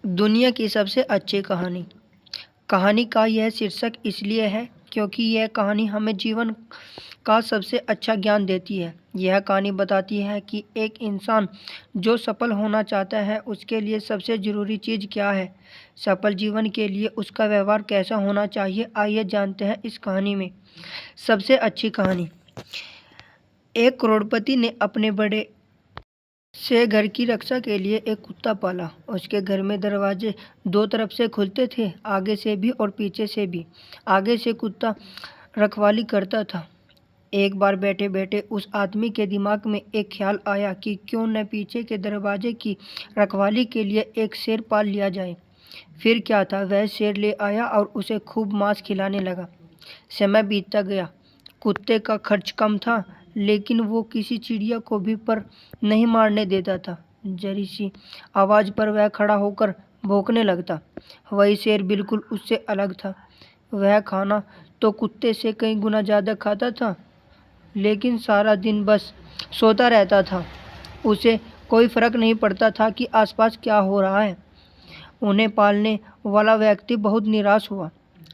दुनिया की सबसे अच्छी कहानी। कहानी का यह शीर्षक इसलिए है क्योंकि यह कहानी हमें जीवन का सबसे अच्छा ज्ञान देती है। यह कहानी बताती है कि एक इंसान जो सफल होना चाहता है उसके लिए सबसे ज़रूरी चीज़ क्या है। सफल जीवन के लिए उसका व्यवहार कैसा होना चाहिए, आइए जानते हैं इस कहानी में। सबसे अच्छी कहानी। एक करोड़पति ने अपने बड़े से घर की रक्षा के लिए एक कुत्ता पाला। उसके घर में दरवाजे दो तरफ से खुलते थे, आगे से भी और पीछे से भी। आगे से कुत्ता रखवाली करता था। एक बार बैठे बैठे उस आदमी के दिमाग में एक ख्याल आया कि क्यों न पीछे के दरवाजे की रखवाली के लिए एक शेर पाल लिया जाए। फिर क्या था, वह शेर ले आया और उसे खूब मांस खिलाने लगा। समय बीतता गया। कुत्ते का खर्च कम था, लेकिन वो किसी चिड़िया को भी पर नहीं मारने देता था। जरी सी आवाज़ पर वह खड़ा होकर भौंकने लगता। वही शेर बिल्कुल उससे अलग था। वह खाना तो कुत्ते से कई गुना ज़्यादा खाता था, लेकिन सारा दिन बस सोता रहता था। उसे कोई फर्क नहीं पड़ता था कि आसपास क्या हो रहा है। उन्हें पालने वाला व्यक्ति बहुत निराश हुआ।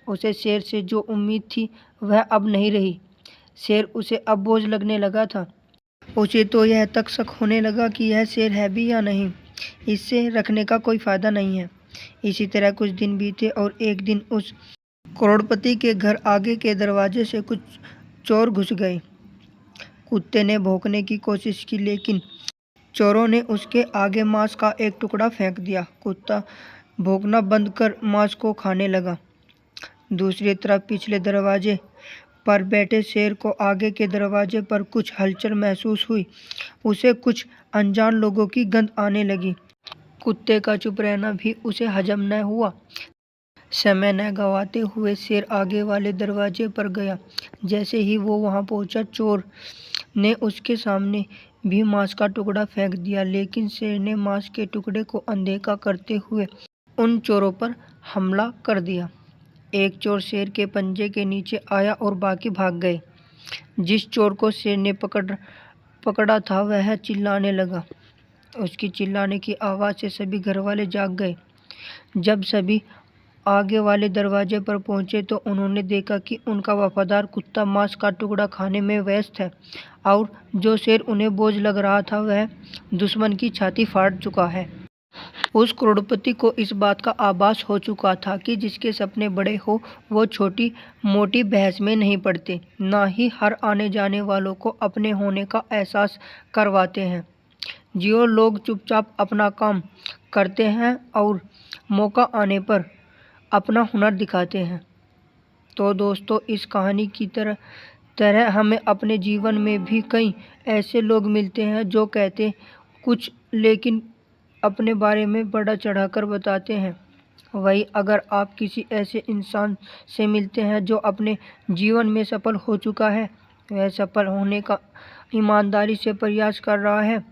उसे शेर से जो उम्मीद थी वह अब नहीं रही। शेर उसे अब बोझ लगने लगा था। उसे तो यह तक शक होने लगा कि यह शेर है भी या नहीं। इससे रखने का कोई फायदा नहीं है। इसी तरह कुछ दिन बीते और एक दिन उस करोड़पति के घर आगे के दरवाजे से कुछ चोर घुस गए। कुत्ते ने भौंकने की कोशिश की, लेकिन चोरों ने उसके आगे मांस का एक टुकड़ा फेंक दिया। कुत्ता भौंकना बंद कर मांस को खाने लगा। दूसरी तरफ पिछले दरवाजे पर बैठे शेर को आगे के दरवाजे पर कुछ हलचल महसूस हुई। उसे कुछ अनजान लोगों की गंध आने लगी। कुत्ते का चुप रहना भी उसे हजम न हुआ। समय न गंवाते हुए शेर आगे वाले दरवाजे पर गया। जैसे ही वो वहां पहुंचा, चोर ने उसके सामने भी मांस का टुकड़ा फेंक दिया, लेकिन शेर ने मांस के टुकड़े को अनदेखा करते हुए उन चोरों पर हमला कर दिया। एक चोर शेर के पंजे के नीचे आया और बाकी भाग गए। जिस चोर को शेर ने पकड़ा था वह चिल्लाने लगा। उसकी चिल्लाने की आवाज़ से सभी घरवाले जाग गए। जब सभी आगे वाले दरवाजे पर पहुंचे तो उन्होंने देखा कि उनका वफादार कुत्ता मांस का टुकड़ा खाने में व्यस्त है और जो शेर उन्हें बोझ लग रहा था वह दुश्मन की छाती फाड़ चुका है। उस करोड़पति को इस बात का आभास हो चुका था कि जिसके सपने बड़े हो वो छोटी मोटी बहस में नहीं पड़ते, ना ही हर आने जाने वालों को अपने होने का एहसास करवाते हैं। जो लोग चुपचाप अपना काम करते हैं और मौका आने पर अपना हुनर दिखाते हैं। तो दोस्तों, इस कहानी की तरह हमें अपने जीवन में भी कई ऐसे लोग मिलते हैं जो कहते कुछ लेकिन अपने बारे में बड़ा चढ़ाकर बताते हैं। वही अगर आप किसी ऐसे इंसान से मिलते हैं जो अपने जीवन में सफल हो चुका है, वह सफल होने का ईमानदारी से प्रयास कर रहा है,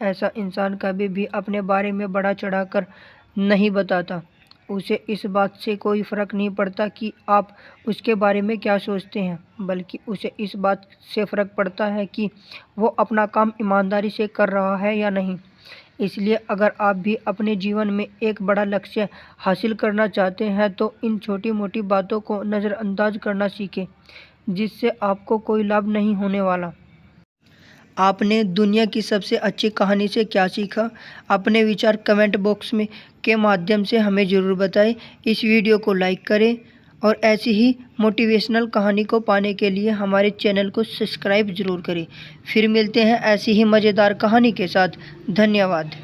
ऐसा इंसान कभी भी अपने बारे में बड़ा चढ़ाकर नहीं बताता। उसे इस बात से कोई फ़र्क नहीं पड़ता कि आप उसके बारे में क्या सोचते हैं, बल्कि उसे इस बात से फ़र्क पड़ता है कि वो अपना काम ईमानदारी से कर रहा है या नहीं। इसलिए अगर आप भी अपने जीवन में एक बड़ा लक्ष्य हासिल करना चाहते हैं तो इन छोटी मोटी बातों को नज़रअंदाज करना सीखें, जिससे आपको कोई लाभ नहीं होने वाला। आपने दुनिया की सबसे अच्छी कहानी से क्या सीखा? अपने विचार कमेंट बॉक्स में के माध्यम से हमें ज़रूर बताएं। इस वीडियो को लाइक करें और ऐसी ही मोटिवेशनल कहानी को पाने के लिए हमारे चैनल को सब्सक्राइब ज़रूर करें। फिर मिलते हैं ऐसी ही मज़ेदार कहानी के साथ। धन्यवाद।